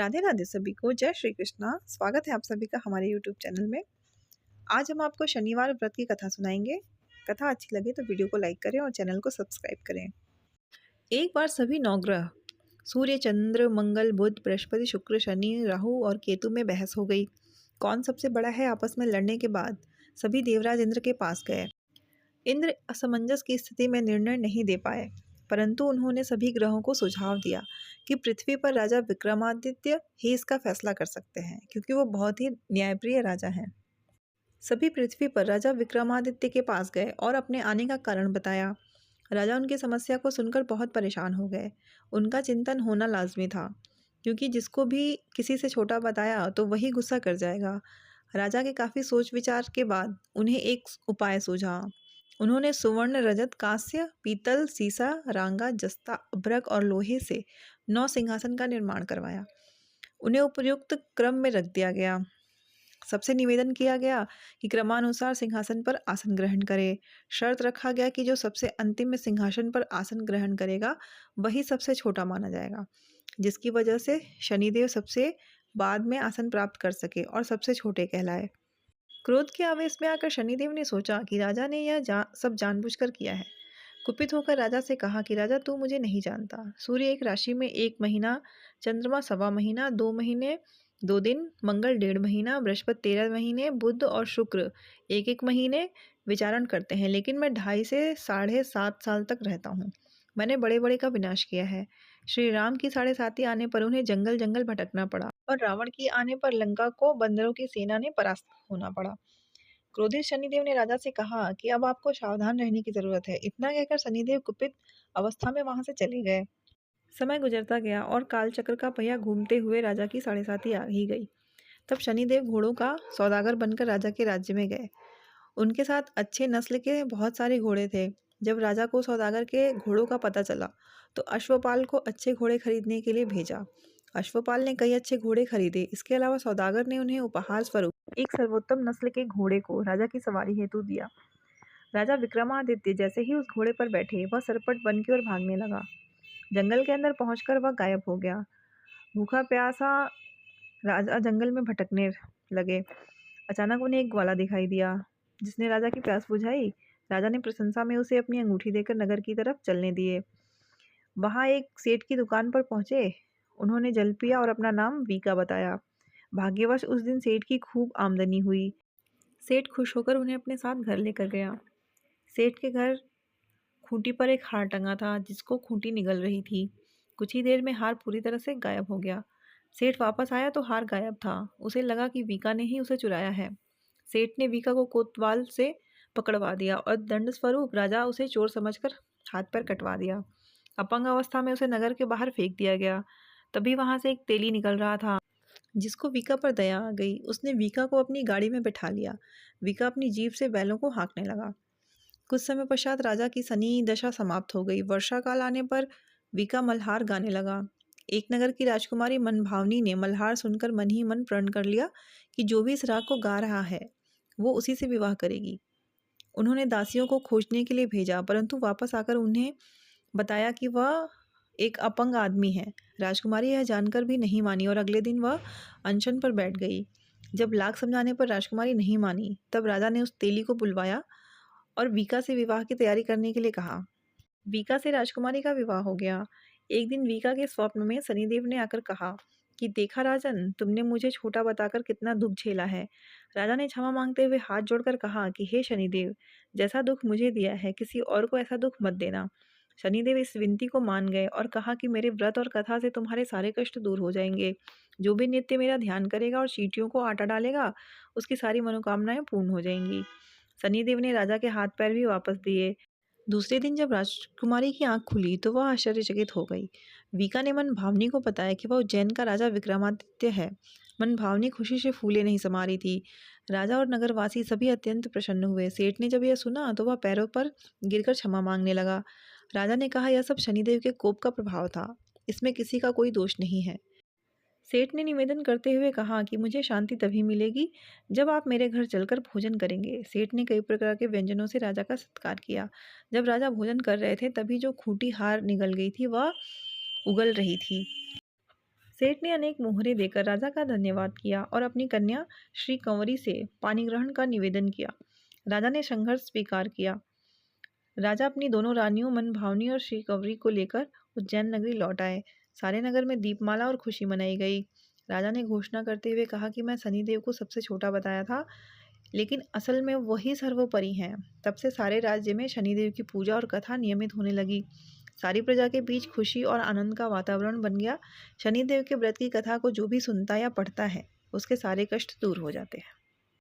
राधे राधे सभी को। जय श्री कृष्णा। स्वागत है आप सभी का हमारे यूट्यूब चैनल में। आज हम आपको शनिवार व्रत की कथा सुनाएंगे। कथा अच्छी लगे तो वीडियो को लाइक करें और चैनल को सब्सक्राइब करें। एक बार सभी नवग्रह सूर्य, चंद्र, मंगल, बुध, बृहस्पति, शुक्र, शनि, राहु और केतु में बहस हो गई। कौन सबसे बड़ा है, आपस में लड़ने के बाद सभी देवराज इंद्र के पास गए। इंद्र असमंजस की स्थिति में निर्णय नहीं दे पाए, परंतु उन्होंने सभी ग्रहों को सुझाव दिया कि पृथ्वी पर राजा विक्रमादित्य ही इसका फैसला कर सकते हैं, क्योंकि वो बहुत ही न्यायप्रिय राजा हैं। सभी पृथ्वी पर राजा विक्रमादित्य के पास गए और अपने आने का कारण बताया। राजा उनकी समस्या को सुनकर बहुत परेशान हो गए। उनका चिंतन होना लाजमी था, क्योंकि जिसको भी किसी से छोटा बताया तो वही गुस्सा कर जाएगा। राजा के काफ़ी सोच विचार के बाद उन्हें एक उपाय सूझा। उन्होंने सुवर्ण, रजत, कांस्य, पीतल, सीसा, रांगा, जस्ता, अभ्रक और लोहे से 9 सिंहासन का निर्माण करवाया। उन्हें उपयुक्त क्रम में रख दिया गया। सबसे निवेदन किया गया कि क्रमानुसार सिंहासन पर आसन ग्रहण करे। शर्त रखा गया कि जो सबसे अंतिम में सिंहासन पर आसन ग्रहण करेगा वही सबसे छोटा माना जाएगा, जिसकी वजह से शनिदेव सबसे बाद में आसन प्राप्त कर सके और सबसे छोटे कहलाए। क्रोध के आवेश में आकर शनिदेव ने सोचा कि राजा ने यह सब जानबूझकर किया है। कुपित होकर राजा से कहा कि राजा, तू मुझे नहीं जानता। सूर्य एक राशि में 1 महीना, चंद्रमा 1.25 महीना, 2 महीने 2 दिन, मंगल 1.5 महीना, बृहस्पति 13 महीने, बुध और शुक्र 1-1 महीने विचारण करते हैं, लेकिन मैं 2.5 से 7.5 साल तक रहता हूँ। मैंने बड़े बड़े का विनाश किया है। श्री राम की 7.5 आने पर उन्हें जंगल जंगल भटकना पड़ा और रावण की आने पर लंका को बंदरों की सेना ने परास्त होना पड़ा। क्रोधित शनिदेव ने राजा से कहा कि अब आपको सावधान रहने की जरूरत है। इतना कहकर शनिदेव कुपित अवस्था में वहां से चले गए। समय गुजरता गया और कालचक्र का पहिया घूमते हुए राजा की 7.5 आ ही गई। तब शनिदेव घोड़ों का सौदागर बनकर राजा के राज्य में गए। उनके साथ अच्छे नस्ल के बहुत सारे घोड़े थे। जब राजा को सौदागर के घोड़ों का पता चला तो अश्वपाल को अच्छे घोड़े खरीदने के लिए भेजा। अश्वपाल ने कई अच्छे घोड़े खरीदे। इसके अलावा सौदागर ने उन्हें उपहार स्वरूप एक सर्वोत्तम नस्ल के घोड़े को राजा की सवारी हेतु दिया। राजा विक्रमादित्य जैसे ही उस घोड़े पर बैठे, वह सरपट वन की ओर भागने लगा। जंगल के अंदर पहुंचकर वह गायब हो गया। भूखा प्यासा राजा जंगल में भटकने लगे। अचानक उन्हें एक ग्वाला दिखाई दिया, जिसने राजा की प्यास बुझाई। राजा ने प्रशंसा में उसे अपनी अंगूठी देकर नगर की तरफ चलने दिए। वहां एक सेठ की दुकान पर पहुंचे। उन्होंने जल पिया और अपना नाम वीका बताया। भाग्यवश उस दिन सेठ की खूब आमदनी हुई। सेठ खुश होकर उन्हें अपने साथ घर लेकर गया। सेठ के घर खूंटी पर एक हार टंगा था, जिसको खूंटी निगल रही थी। कुछ ही देर में हार पूरी तरह से गायब हो गया। सेठ वापस आया तो हार गायब था। उसे लगा कि वीका ने ही उसे चुराया है। सेठ ने वीका को कोतवाल से पकड़वा दिया और दंड स्वरूप राजा उसे चोर समझकर हाथ पैर कटवा दिया। अपंग अवस्था में उसे नगर के बाहर फेंक दिया गया। तभी वहां से एक तेली निकल रहा था, जिसको वीका पर दया आ गई। उसने वीका को अपनी गाड़ी में बैठा लिया। वीका अपनी जीभ से बैलों को हाँकने लगा। कुछ समय पश्चात राजा की सनी दशा समाप्त हो गई। वर्षा काल आने पर वीका मल्हार गाने लगा। एक नगर की राजकुमारी मनभावनी ने मल्हार सुनकर मन ही मन प्रण कर लिया कि जो भी इस राग को गा रहा है वो उसी से विवाह करेगी। उन्होंने दासियों को खोजने के लिए भेजा, परंतु वापस आकर उन्हें बताया कि वह एक अपंग आदमी है। राजकुमारी यह जानकर भी नहीं मानी और अगले दिन वह अनशन पर बैठ गई। जब लाख समझाने पर राजकुमारी नहीं मानी, तब राजा ने उस तेली को बुलवाया और वीका से विवाह की तैयारी करने के लिए कहा। वीका से राजकुमारी का विवाह हो गया। एक दिन वीका के स्वप्न में शनिदेव ने आकर कहा कि देखा राजन, तुमने मुझे छोटा बताकर कितना दुख झेला है। राजा ने क्षमा मांगते हुए हाथ जोड़कर कहा कि हे शनिदेव, जैसा दुख मुझे दिया है किसी और को ऐसा दुख मत देना। शनिदेव इस विनती को मान गए और कहा कि मेरे व्रत और कथा से तुम्हारे सारे कष्ट दूर हो जाएंगे। जो भी नित्य मेरा ध्यान करेगा और चींटियों को आटा डालेगा, उसकी सारी मनोकामनाएं पूर्ण हो जाएंगी। शनिदेव ने राजा के हाथ पैर भी वापस दिए। दूसरे दिन जब राजकुमारी की आंख खुली तो वह आश्चर्यचकित हो गई। वीका ने मन भावनी को बताया कि वह उज्जैन का राजा विक्रमादित्य है। मन भावनी खुशी से फूले नहीं समा रही थी। राजा और नगरवासी सभी अत्यंत प्रसन्न हुए। सेठ ने जब यह सुना तो वह पैरों पर गिरकर क्षमा मांगने लगा। राजा ने कहा, यह सब शनिदेव के कोप का प्रभाव था, इसमें किसी का कोई दोष नहीं है। सेठ ने निवेदन करते हुए कहा कि मुझे शांति तभी मिलेगी जब आप मेरे घर चलकर भोजन करेंगे। सेठ ने कई प्रकार के व्यंजनों से राजा का सत्कार किया। जब राजा भोजन कर रहे थे तभी जो खूंटी हार निगल गई थी वह उगल रही थी। सेठ ने अनेक मोहरे देकर राजा का धन्यवाद किया और अपनी कन्या श्री कंवरी से पानी ग्रहण का निवेदन किया। राजा ने संघर्ष स्वीकार किया। राजा अपनी दोनों रानियों मनभावनी और श्री कंवरी को लेकर उज्जैन नगरी लौट आए। सारे नगर में दीपमाला और खुशी मनाई गई। राजा ने घोषणा करते हुए कहा कि मैं शनिदेव को सबसे छोटा बताया था, लेकिन असल में वही सर्वोपरि हैं। तब से सारे राज्य में शनिदेव की पूजा और कथा नियमित होने लगी। सारी प्रजा के बीच खुशी और आनंद का वातावरण बन गया। शनिदेव के व्रत की कथा को जो भी सुनता या पढ़ता है, उसके सारे कष्ट दूर हो जाते हैं।